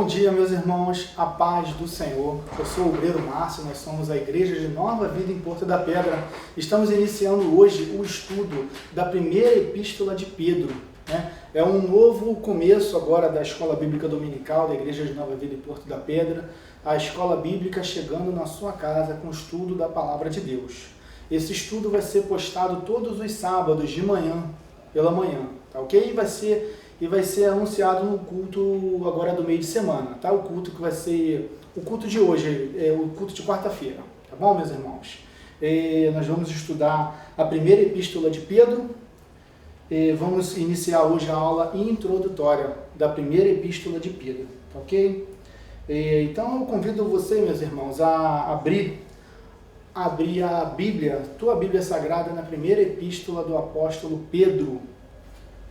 Bom dia, meus irmãos, a paz do Senhor. Eu sou o obreiro Márcio, nós somos a Igreja de Nova Vida em Porto da Pedra. Estamos iniciando hoje o estudo da primeira epístola de Pedro. É um novo começo agora da Escola Bíblica Dominical da Igreja de Nova Vida em Porto da Pedra. A Escola Bíblica chegando na sua casa com o estudo da Palavra de Deus. Esse estudo vai ser postado todos os sábados de manhã, pela manhã, tá ok? E vai ser anunciado no culto agora do meio de semana, tá? O culto que vai ser, o culto de hoje, é o culto de quarta-feira, tá bom, meus irmãos? Nós vamos estudar a primeira epístola de Pedro, vamos iniciar hoje a aula introdutória da primeira epístola de Pedro, tá ok? Então eu convido você, meus irmãos, a abrir a Bíblia, tua Bíblia Sagrada, na primeira epístola do apóstolo Pedro.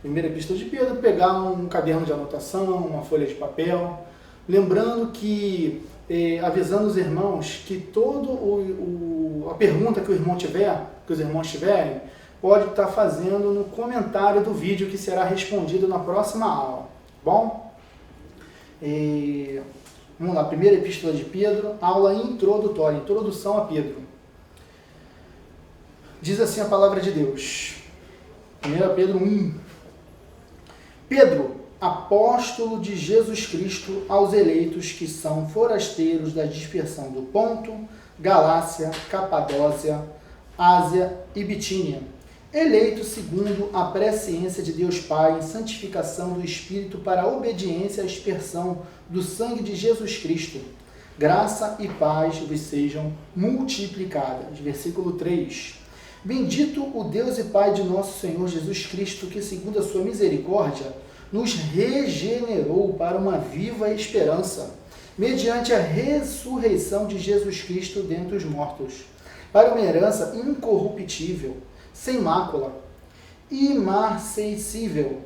Primeira epístola de Pedro, pegar um caderno de anotação, uma folha de papel, lembrando que, avisando os irmãos que a pergunta que o irmão tiver, que os irmãos tiverem, pode estar fazendo no comentário do vídeo que será respondido na próxima aula, bom? Vamos lá, primeira epístola de Pedro, aula introdutória, introdução a Pedro. Diz assim a palavra de Deus, 1 Pedro 1. Pedro, apóstolo de Jesus Cristo aos eleitos que são forasteiros da dispersão do Ponto, Galácia, Capadócia, Ásia e Bitínia, eleitos segundo a presciência de Deus Pai em santificação do Espírito para a obediência à aspersão do sangue de Jesus Cristo. Graça e paz vos sejam multiplicadas. Versículo 3. Bendito o Deus e Pai de nosso Senhor Jesus Cristo, que segundo a sua misericórdia nos regenerou para uma viva esperança, mediante a ressurreição de Jesus Cristo dentre os mortos, para uma herança incorruptível, sem mácula, imarcessível,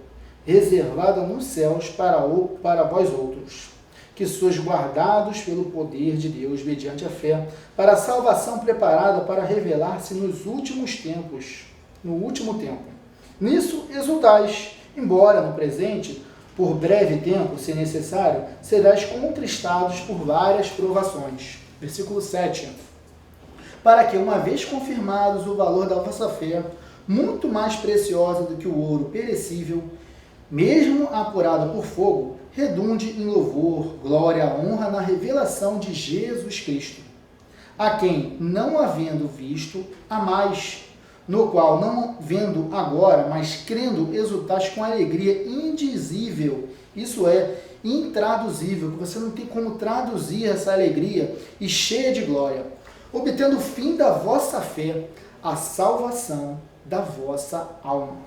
reservada nos céus para vós outros, que sois guardados pelo poder de Deus mediante a fé, para a salvação preparada para revelar-se nos últimos tempos, no último tempo. Nisso exultais, embora no presente, por breve tempo, se necessário, serás contristados por várias provações. Versículo 7. Para que, uma vez confirmados o valor da vossa fé, muito mais preciosa do que o ouro perecível, mesmo apurado por fogo, redunde em louvor, glória, honra na revelação de Jesus Cristo, a quem, não havendo visto, amais, no qual, não vendo agora, mas crendo, exultais com alegria indizível, isso é, intraduzível, que você não tem como traduzir essa alegria, e cheia de glória, obtendo o fim da vossa fé, a salvação da vossa alma.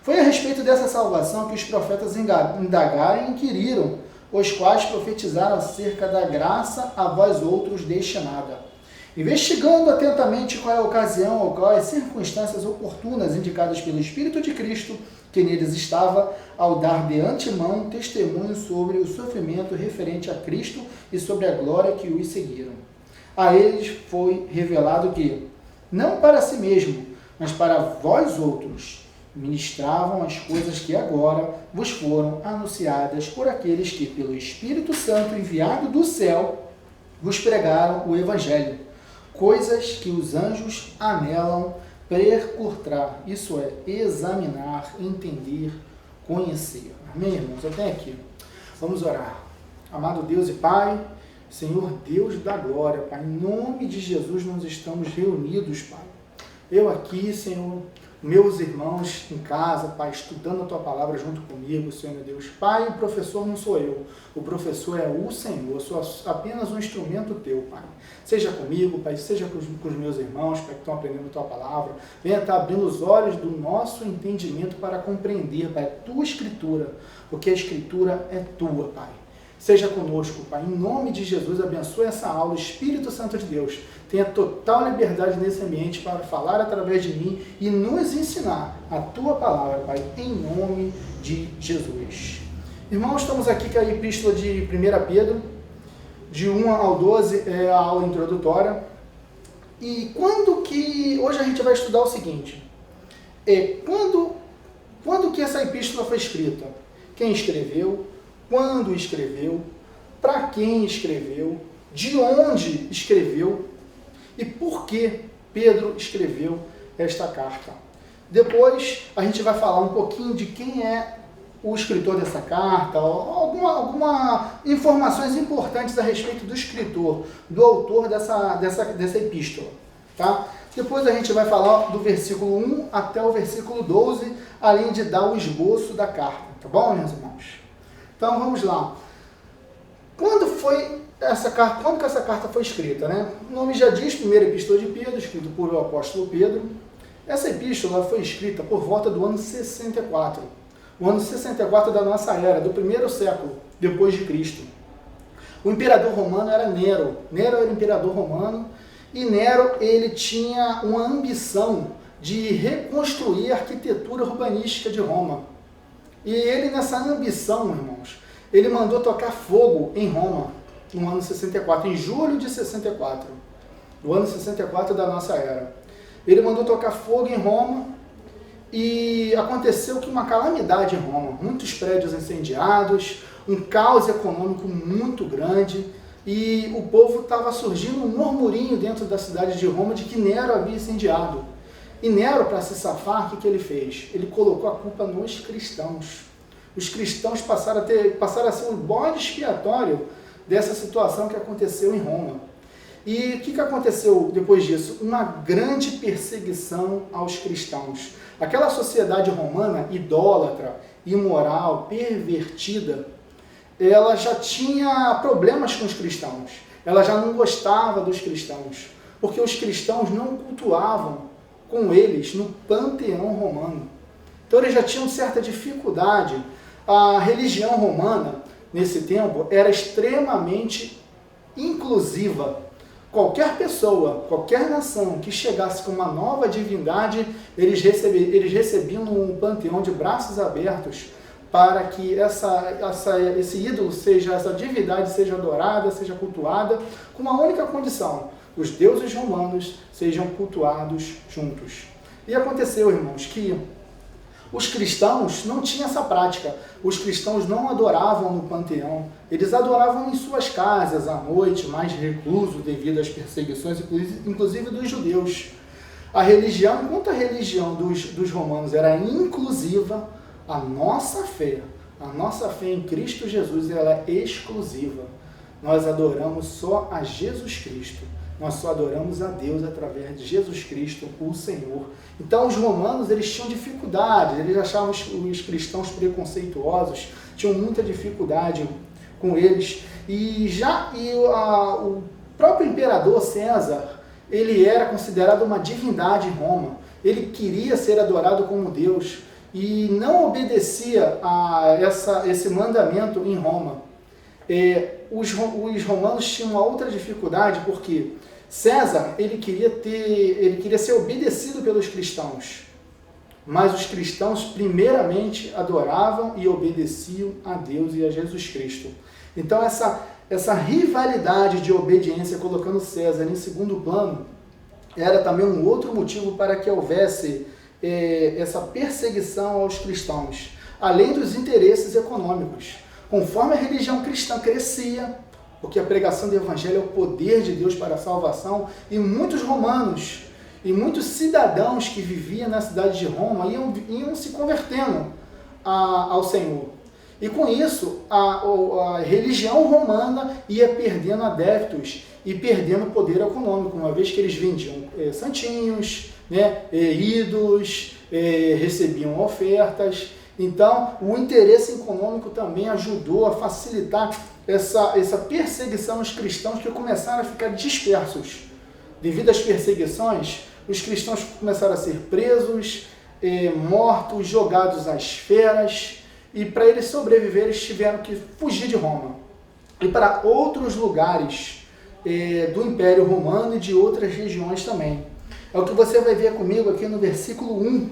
Foi a respeito dessa salvação que os profetas indagaram e inquiriram, os quais profetizaram acerca da graça a vós outros destinada. Investigando atentamente qual é a ocasião ou qual as circunstâncias oportunas indicadas pelo Espírito de Cristo, que neles estava, ao dar de antemão testemunho sobre o sofrimento referente a Cristo e sobre a glória que os seguiram. A eles foi revelado que, não para si mesmo, mas para vós outros, ministravam as coisas que agora vos foram anunciadas por aqueles que, pelo Espírito Santo enviado do céu, vos pregaram o Evangelho, coisas que os anjos anelam percurtrar, isso é, examinar, entender, conhecer. Amém, irmãos? Até aqui. Vamos orar. Amado Deus e Pai, Senhor Deus da glória, Pai, em nome de Jesus nós estamos reunidos, Pai. Eu aqui, Senhor, meus irmãos em casa, Pai, estudando a Tua Palavra junto comigo, Senhor meu Deus. Pai, o professor não sou eu, o professor é o Senhor, eu sou apenas um instrumento Teu, Pai. Seja comigo, Pai, seja com os meus irmãos, Pai, que estão aprendendo a Tua Palavra. Venha estar abrindo os olhos do nosso entendimento para compreender, Pai, a Tua Escritura, porque a Escritura é Tua, Pai. Seja conosco, Pai, em nome de Jesus, abençoe essa aula, Espírito Santo de Deus, tenha total liberdade nesse ambiente para falar através de mim e nos ensinar a Tua Palavra, Pai, em nome de Jesus. Irmãos, estamos aqui com a epístola de 1 Pedro, de 1 ao 12, é a aula introdutória, e hoje a gente vai estudar o seguinte, quando que essa epístola foi escrita? Quem escreveu? Quando escreveu? para quem escreveu, de onde escreveu e por que Pedro escreveu esta carta. Depois a gente vai falar um pouquinho de quem é o escritor dessa carta, algumas informações importantes a respeito do escritor, do autor dessa epístola. Tá? Depois a gente vai falar do versículo 1 até o versículo 12, além de dar o esboço da carta. Tá bom, meus irmãos? Então vamos lá. Quando que essa carta foi escrita? Né? O nome já diz, primeira epístola de Pedro, escrito por o apóstolo Pedro. Essa epístola foi escrita por volta do ano 64. O ano 64 da nossa era, do primeiro século depois de Cristo. O imperador romano era Nero. Nero era o imperador romano e Nero ele tinha uma ambição de reconstruir a arquitetura urbanística de Roma. E ele, nessa ambição, irmãos, ele mandou tocar fogo em Roma no ano 64, em julho de 64, do ano 64 da nossa era. Ele mandou tocar fogo em Roma e aconteceu que uma calamidade em Roma, muitos prédios incendiados, um caos econômico muito grande e o povo estava surgindo um murmurinho dentro da cidade de Roma de que Nero havia incendiado. E Nero, para se safar, o que ele fez? Ele colocou a culpa nos cristãos. Os cristãos passaram a ser o bode expiatório dessa situação que aconteceu em Roma. E o que aconteceu depois disso? Uma grande perseguição aos cristãos. Aquela sociedade romana idólatra, imoral, pervertida, ela já tinha problemas com os cristãos. Ela já não gostava dos cristãos, porque os cristãos não cultuavam com eles no panteão romano. Então eles já tinham certa dificuldade. A religião romana, nesse tempo, era extremamente inclusiva. Qualquer pessoa, qualquer nação que chegasse com uma nova divindade, eles recebiam um panteão de braços abertos para que esse ídolo essa divindade seja adorada, seja cultuada, com uma única condição: os deuses romanos sejam cultuados juntos. E aconteceu, irmãos, que os cristãos não tinham essa prática. Os cristãos não adoravam no panteão. Eles adoravam em suas casas, à noite, mais recluso devido às perseguições, inclusive dos judeus. Enquanto a religião dos romanos era inclusiva, a nossa fé em Cristo Jesus, ela é exclusiva. Nós adoramos só a Jesus Cristo. Nós só adoramos a Deus através de Jesus Cristo, o Senhor. Então os romanos, eles tinham dificuldade, eles achavam os cristãos preconceituosos, tinham muita dificuldade com eles. O próprio imperador César, ele era considerado uma divindade em Roma. Ele queria ser adorado como Deus e não obedecia a esse mandamento em Roma. Os romanos tinham uma outra dificuldade, porque César ele queria ser obedecido pelos cristãos, mas os cristãos primeiramente adoravam e obedeciam a Deus e a Jesus Cristo. Então essa rivalidade de obediência, colocando César em segundo plano, era também um outro motivo para que houvesse essa perseguição aos cristãos, além dos interesses econômicos. Conforme a religião cristã crescia, porque a pregação do evangelho é o poder de Deus para a salvação, e muitos romanos e muitos cidadãos que viviam na cidade de Roma iam se convertendo ao Senhor. E com isso, a religião romana ia perdendo adeptos e perdendo poder econômico, uma vez que eles vendiam santinhos, ídolos, recebiam ofertas. Então, o interesse econômico também ajudou a facilitar essa perseguição aos cristãos, que começaram a ficar dispersos. Devido às perseguições, os cristãos começaram a ser presos, mortos, jogados às feras, e para eles sobreviverem, eles tiveram que fugir de Roma e para outros lugares do Império Romano e de outras regiões também. É o que você vai ver comigo aqui no versículo 1.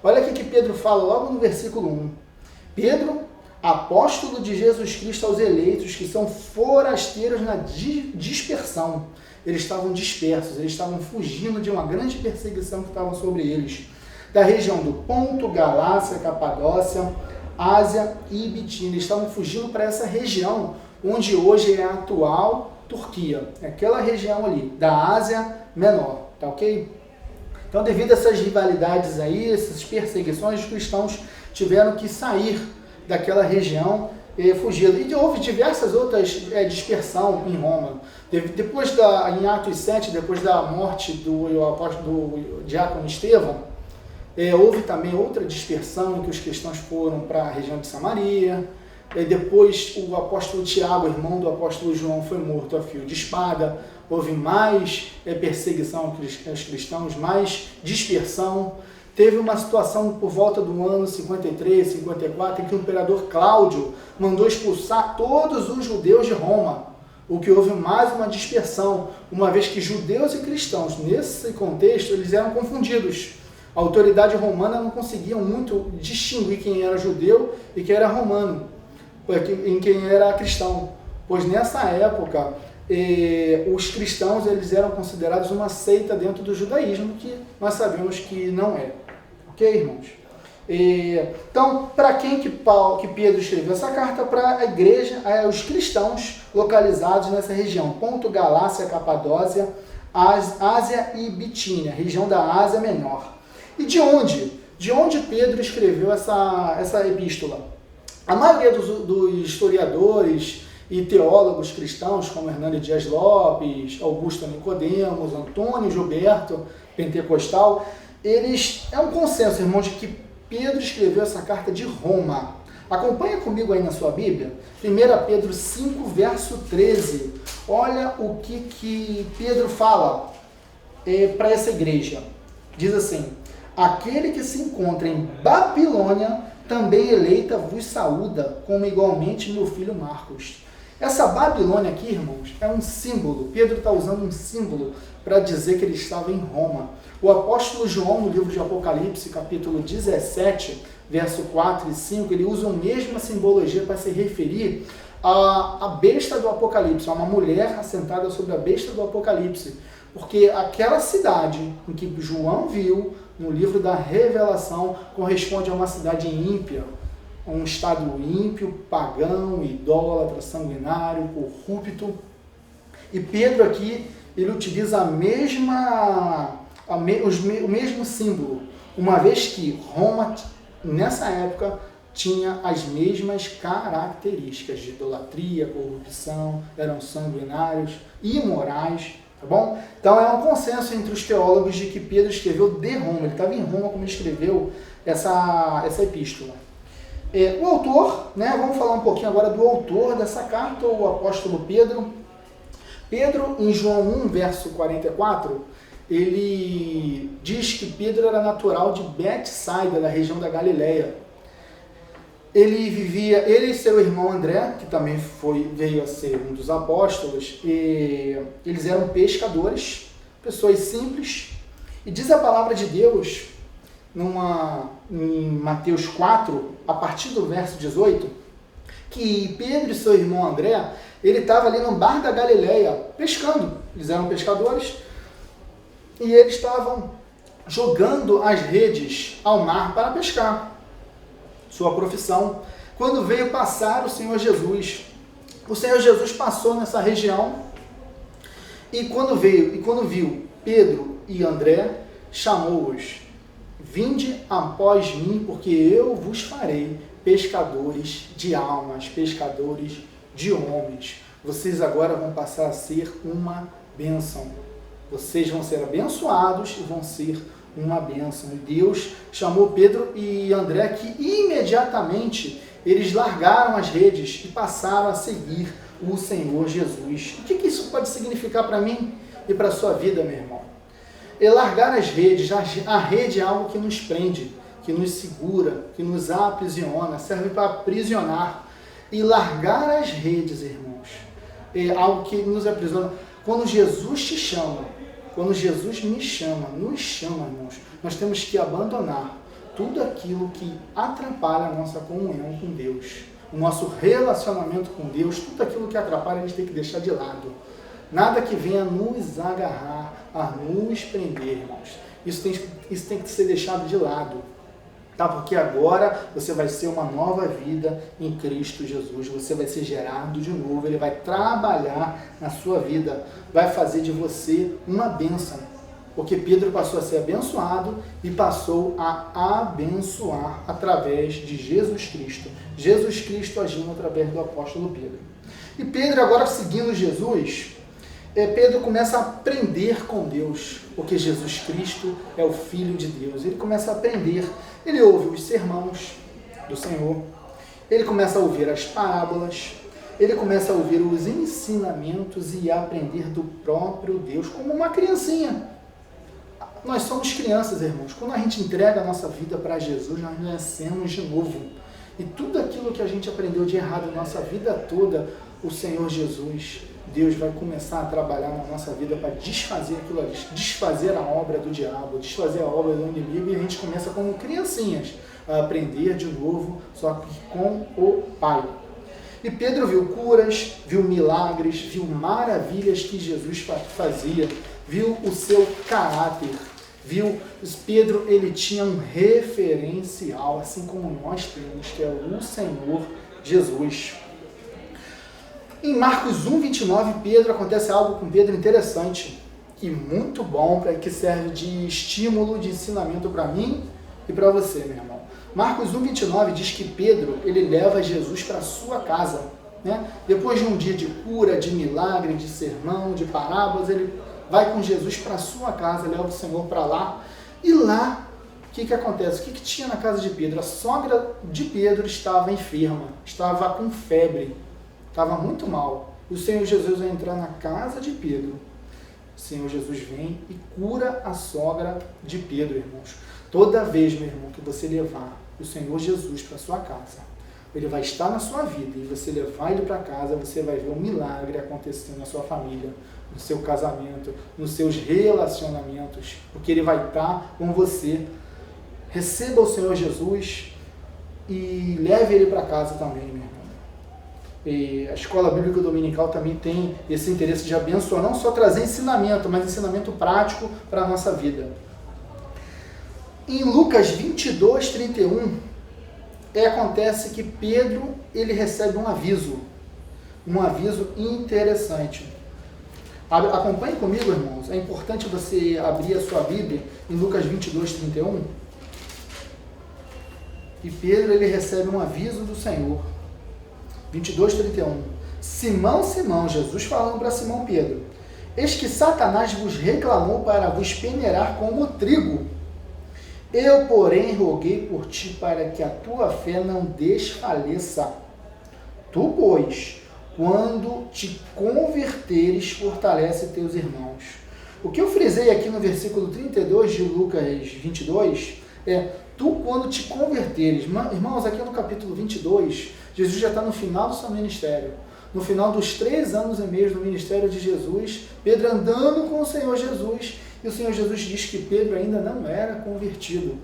Olha o que Pedro fala logo no versículo 1. Pedro, apóstolo de Jesus Cristo aos eleitos, que são forasteiros na dispersão. Eles estavam dispersos, eles estavam fugindo de uma grande perseguição que estava sobre eles. Da região do Ponto, Galácia, Capadócia, Ásia e Bitínia. Eles estavam fugindo para essa região onde hoje é a atual Turquia, aquela região ali, da Ásia Menor, tá ok? Então, devido a essas rivalidades aí, essas perseguições, os cristãos tiveram que sair daquela região fugindo. E houve diversas outras dispersão em Roma. Em Atos 7, depois da morte do diácono Estevão, houve também outra dispersão em que os cristãos foram para a região de Samaria. Depois o apóstolo Tiago, irmão do apóstolo João, foi morto a fio de espada. Houve mais perseguição aos cristãos, mais dispersão. Teve uma situação por volta do ano 53, 54, em que o imperador Cláudio mandou expulsar todos os judeus de Roma, o que houve mais uma dispersão, uma vez que judeus e cristãos, nesse contexto, eles eram confundidos. A autoridade romana não conseguia muito distinguir quem era judeu e quem era romano, em quem era cristão, pois nessa época os cristãos eles eram considerados uma seita dentro do judaísmo, que nós sabemos que não é. Ok, irmãos? Então, para quem que Pedro escreveu essa carta? Para a igreja, os cristãos localizados nessa região, Ponto, Galácia, Capadócia, Ásia e Bitínia, região da Ásia Menor. E de onde? De onde Pedro escreveu essa epístola? A maioria dos historiadores e teólogos cristãos, como Hernando Dias Lopes, Augusto Nicodemos, Antônio Gilberto, pentecostal, é um consenso, irmãos, de que Pedro escreveu essa carta de Roma. Acompanha comigo aí na sua Bíblia, 1 Pedro 5, verso 13. Olha o que Pedro fala para essa igreja. Diz assim: aquele que se encontra em Babilônia, também eleita, vos saúda, como igualmente meu filho Marcos. Essa Babilônia aqui, irmãos, é um símbolo. Pedro está usando um símbolo para dizer que ele estava em Roma. O apóstolo João, no livro de Apocalipse, capítulo 17, verso 4 e 5, ele usa a mesma simbologia para se referir à besta do Apocalipse, a uma mulher assentada sobre a besta do Apocalipse. Porque aquela cidade em que João viu no livro da Revelação corresponde a uma cidade ímpia, a um estado ímpio, pagão, idólatra, sanguinário, corrupto. E Pedro aqui, ele utiliza o mesmo símbolo, uma vez que Roma, nessa época, tinha as mesmas características de idolatria, corrupção, eram sanguinários, imorais, tá bom? Então é um consenso entre os teólogos de que Pedro escreveu de Roma, ele estava em Roma quando escreveu essa epístola. O autor, vamos falar um pouquinho agora do autor dessa carta, o apóstolo Pedro. Pedro, em João 1, verso 44, ele diz que Pedro era natural de Betsaida, da região da Galileia. Ele e seu irmão André, que também veio a ser um dos apóstolos, eles eram pescadores, pessoas simples. E diz a palavra de Deus, em Mateus 4, a partir do verso 18, que Pedro e seu irmão André, ele estava ali no bar da Galileia, pescando. Eles eram pescadores e eles estavam jogando as redes ao mar para pescar. Sua profissão, quando veio passar o Senhor Jesus. O Senhor Jesus passou nessa região e quando viu Pedro e André, chamou-os: vinde após mim, porque eu vos farei pescadores de almas, pescadores de homens. Vocês agora vão passar a ser uma bênção. Vocês vão ser abençoados e vão ser uma bênção. E Deus chamou Pedro e André, que imediatamente eles largaram as redes e passaram a seguir o Senhor Jesus. O que isso pode significar para mim e para a sua vida, meu irmão? Largar as redes, a rede é algo que nos prende, que nos segura, que nos aprisiona, serve para aprisionar. E largar as redes, irmãos, é algo que nos aprisiona. Quando Jesus te chama, quando Jesus me chama, nos chama, irmãos, nós temos que abandonar tudo aquilo que atrapalha a nossa comunhão com Deus, o nosso relacionamento com Deus, tudo aquilo que atrapalha a gente tem que deixar de lado. Nada que venha nos agarrar, a nos prender, irmãos. Isso tem que ser deixado de lado. tá? Porque agora você vai ser uma nova vida em Cristo Jesus, você vai ser gerado de novo, Ele vai trabalhar na sua vida, vai fazer de você uma bênção, porque Pedro passou a ser abençoado e passou a abençoar através de Jesus Cristo agindo através do apóstolo Pedro. E Pedro agora seguindo Jesus, Pedro começa a aprender com Deus, porque Jesus Cristo é o Filho de Deus. Ele começa a aprender, ele ouve os sermãos do Senhor, ele começa a ouvir as parábolas, ele começa a ouvir os ensinamentos e a aprender do próprio Deus, como uma criancinha. Nós somos crianças, irmãos. Quando a gente entrega a nossa vida para Jesus, nós nascemos de novo. E tudo aquilo que a gente aprendeu de errado na nossa vida toda, o Senhor Jesus, Deus vai começar a trabalhar na nossa vida para desfazer aquilo ali, desfazer a obra do diabo, desfazer a obra do inimigo, e a gente começa como criancinhas a aprender de novo, só que com o Pai. E Pedro viu curas, viu milagres, viu maravilhas que Jesus fazia, viu o seu caráter, viu? Pedro, ele tinha um referencial, assim como nós temos, que é o Senhor Jesus. Em Marcos 1, 29, acontece algo com Pedro interessante e muito bom, que serve de estímulo, de ensinamento para mim e para você, meu irmão. Marcos 1, 29 diz que Pedro, ele leva Jesus para sua casa, né? Depois de um dia de cura, de milagre, de sermão, de parábolas, ele vai com Jesus para sua casa, leva o Senhor para lá, e lá, o que acontece? O que tinha na casa de Pedro? A sogra de Pedro estava enferma, estava com febre, estava muito mal. O Senhor Jesus vai entrar na casa de Pedro. O Senhor Jesus vem e cura a sogra de Pedro, irmãos. Toda vez, meu irmão, que você levar o Senhor Jesus para sua casa, Ele vai estar na sua vida, e você levar Ele para casa, você vai ver um milagre acontecendo na sua família, no seu casamento, nos seus relacionamentos, porque Ele vai estar com você. Receba o Senhor Jesus e leve Ele para casa também, meu irmão. E a Escola Bíblica Dominical também tem esse interesse de abençoar, não só trazer ensinamento, mas ensinamento prático para a nossa vida. Em Lucas 22, 31, acontece que Pedro, ele recebe um aviso interessante. Acompanhe comigo, irmãos, é importante você abrir a sua Bíblia em Lucas 22, 31. E Pedro, ele recebe um aviso do Senhor. 22, 31. Simão, Simão, Jesus falando para Simão Pedro: eis que Satanás vos reclamou para vos peneirar como trigo. Eu, porém, roguei por ti para que a tua fé não desfaleça. Tu, pois, quando te converteres, fortalece teus irmãos. O que eu frisei aqui no versículo 32 de Lucas 22 é: tu, quando te converteres. Irmãos, aqui no capítulo 22, Jesus já está no final do seu ministério. No final dos 3 anos e meio do ministério de Jesus, Pedro andando com o Senhor Jesus, e o Senhor Jesus diz que Pedro ainda não era convertido.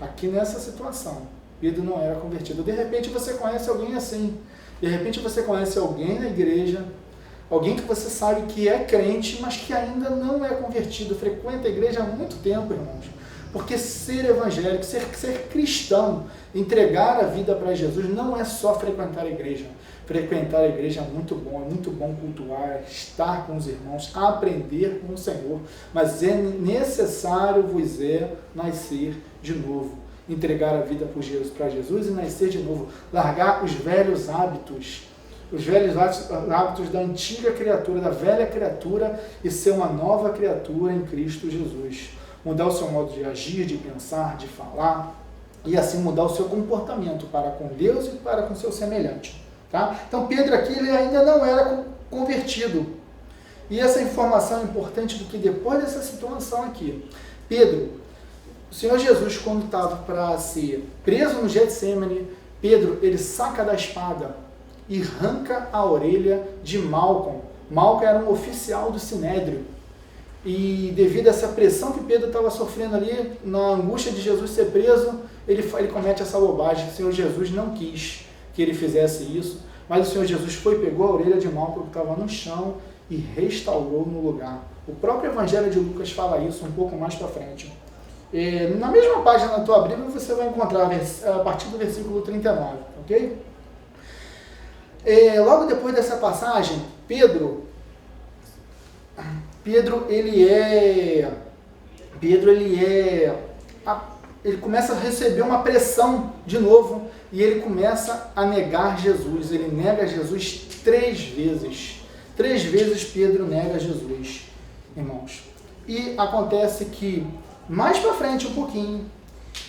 Aqui nessa situação, Pedro não era convertido. De repente você conhece alguém assim. De repente você conhece alguém na igreja, alguém que você sabe que é crente, mas que ainda não é convertido, frequenta a igreja há muito tempo, irmãos. Porque ser evangélico, ser cristão, entregar a vida para Jesus, não é só frequentar a igreja. Frequentar a igreja é muito bom cultuar, estar com os irmãos, aprender com o Senhor, mas é necessário vos nascer de novo, entregar a vida para Jesus e nascer de novo, largar os velhos hábitos da antiga criatura, da velha criatura, e ser uma nova criatura em Cristo Jesus. Mudar o seu modo de agir, de pensar, de falar, e assim mudar o seu comportamento para com Deus e para com seu semelhante. Tá? Então Pedro aqui, ele ainda não era convertido. E essa informação é importante, porque depois dessa situação aqui, Pedro, o Senhor Jesus, quando estava para ser preso no Getsemane, Pedro, ele saca da espada e arranca a orelha de Malcom. Malcom era um oficial do Sinédrio. E devido a essa pressão que Pedro estava sofrendo ali, na angústia de Jesus ser preso, ele comete essa bobagem. O Senhor Jesus não quis que ele fizesse isso, mas o Senhor Jesus pegou a orelha de Malcom que estava no chão e restaurou no lugar. O próprio Evangelho de Lucas fala isso um pouco mais para frente. Na mesma página da tua Bíblia você vai encontrar a partir do versículo 39, ok? Logo depois dessa passagem, Pedro ele começa a receber uma pressão de novo e ele começa a negar Jesus. Ele nega Jesus 3 vezes. 3 vezes Pedro nega Jesus, irmãos. E acontece que, mais para frente um pouquinho,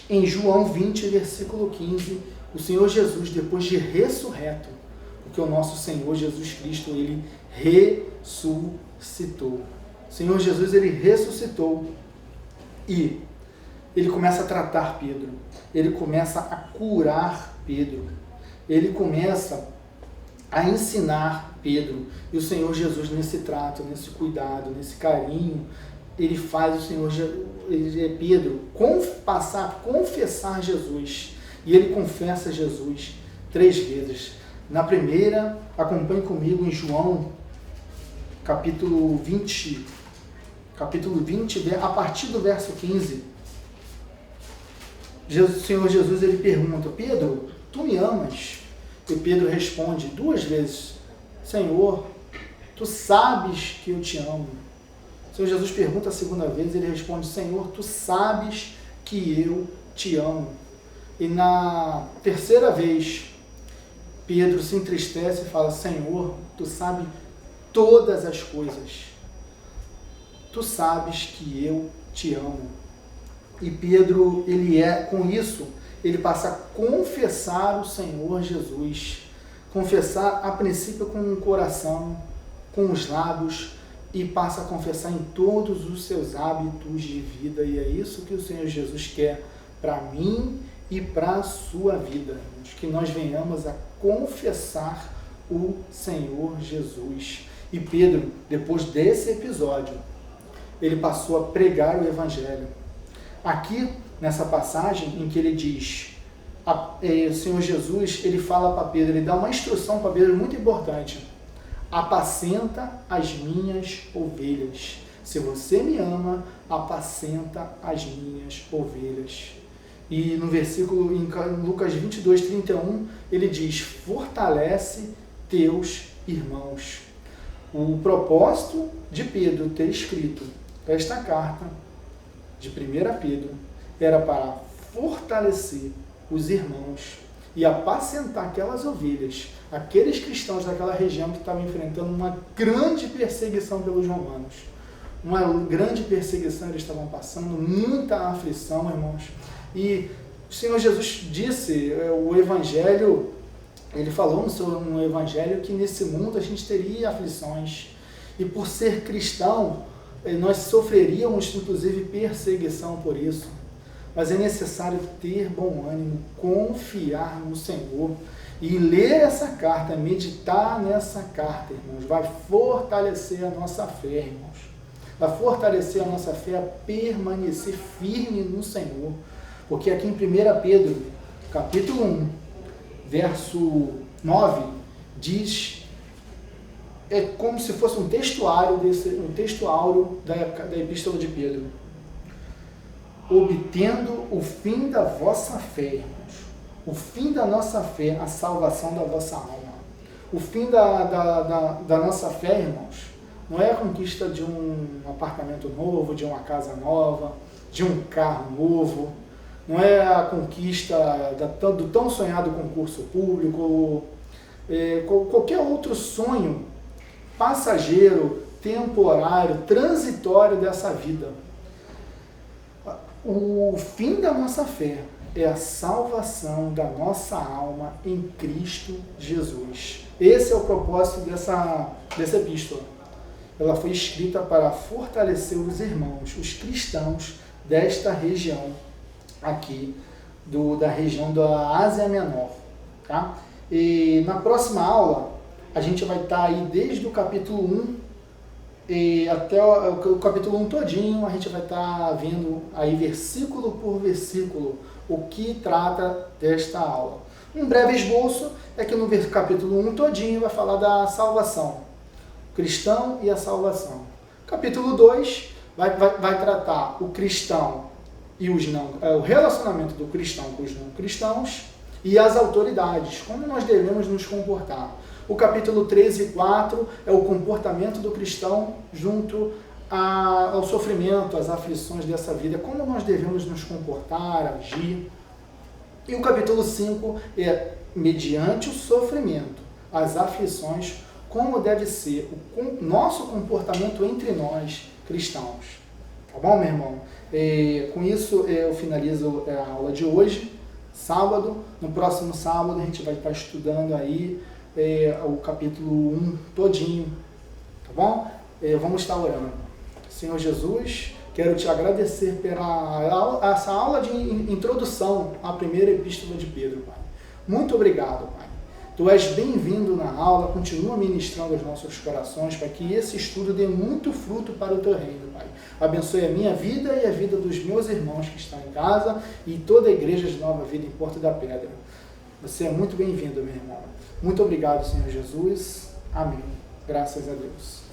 em João 20, versículo 15, o Senhor Jesus, depois de ressurreto, porque o nosso Senhor Jesus Cristo, ele ressuscitou. O Senhor Jesus, ele ressuscitou e ele começa a tratar Pedro, ele começa a curar Pedro, ele começa a ensinar Pedro. E o Senhor Jesus, nesse trato, nesse cuidado, nesse carinho, ele faz o Senhor Pedro passar a confessar Jesus. E ele confessa Jesus 3 vezes. Na primeira, acompanhe comigo em João, capítulo 20, a partir do verso 15. O Senhor Jesus, ele pergunta: Pedro, tu me amas? E Pedro responde 2 vezes: Senhor, tu sabes que eu te amo. O Senhor Jesus pergunta a segunda vez, ele responde: Senhor, tu sabes que eu te amo. E na terceira vez, Pedro se entristece e fala: Senhor, tu sabes todas as coisas. Tu sabes que eu te amo. E Pedro, com isso, ele passa a confessar o Senhor Jesus. Confessar a princípio com o coração, com os lábios, e passa a confessar em todos os seus hábitos de vida. E é isso que o Senhor Jesus quer para mim e para a sua vida. Que nós venhamos a confessar o Senhor Jesus. E Pedro, depois desse episódio, ele passou a pregar o Evangelho. Aqui, nessa passagem em que ele diz, o Senhor Jesus, ele fala para Pedro, ele dá uma instrução para Pedro muito importante: apacenta as minhas ovelhas. Se você me ama, apacenta as minhas ovelhas. E no versículo, em Lucas 22, 31, ele diz: fortalece teus irmãos. O propósito de Pedro ter escrito esta carta de 1 Pedro era para fortalecer os irmãos e apacentar aquelas ovelhas, aqueles cristãos daquela região que estavam enfrentando uma grande perseguição pelos romanos. Uma grande perseguição eles estavam passando, muita aflição, irmãos. E o Senhor Jesus disse, o Evangelho, ele falou no Evangelho que nesse mundo a gente teria aflições. E por ser cristão, nós sofreríamos inclusive perseguição por isso. Mas é necessário ter bom ânimo, confiar no Senhor e ler essa carta, meditar nessa carta, irmãos. Vai fortalecer a nossa fé, irmãos. Vai fortalecer a nossa fé a permanecer firme no Senhor. Porque aqui em 1 Pedro, capítulo 1, verso 9, diz, é como se fosse um texto áureo da epístola de Pedro. Obtendo o fim da vossa fé, irmãos. O fim da nossa fé, a salvação da vossa alma. O fim da nossa fé, irmãos, não é a conquista de um apartamento novo, de uma casa nova, de um carro novo. Não é a conquista do tão sonhado concurso público, qualquer outro sonho passageiro, temporário, transitório dessa vida. O fim da nossa fé é a salvação da nossa alma em Cristo Jesus. Esse é o propósito dessa epístola. Ela foi escrita para fortalecer os irmãos, os cristãos desta região aqui, da região da Ásia Menor. Tá? E na próxima aula, a gente vai estar aí desde o capítulo 1 e até o capítulo 1 todinho, a gente vai estar vendo aí versículo por versículo o que trata desta aula. Um breve esboço é que no capítulo 1 todinho vai falar da salvação, cristão e a salvação. Capítulo 2 vai tratar o cristão e o relacionamento do cristão com os não cristãos e as autoridades, como nós devemos nos comportar. O capítulo 13 e 4 é o comportamento do cristão junto ao sofrimento, às aflições dessa vida, como nós devemos nos comportar, agir. E o capítulo 5 é, mediante o sofrimento, as aflições, como deve ser o nosso comportamento entre nós, cristãos. Tá bom, meu irmão? Com isso eu finalizo a aula de hoje, sábado. No próximo sábado a gente vai estar estudando aí o capítulo 1 todinho, tá bom? Vamos estar orando. Senhor Jesus, quero te agradecer pela essa aula de introdução à primeira epístola de Pedro, Pai. Muito obrigado, Pai. Tu és bem-vindo na aula, continua ministrando aos nossos corações, para que esse estudo dê muito fruto para o teu reino, Pai. Abençoe a minha vida e a vida dos meus irmãos que estão em casa e toda a igreja de Nova Vida em Porto da Pedra. Você é muito bem-vindo, meu irmão. Muito obrigado, Senhor Jesus. Amém. Graças a Deus.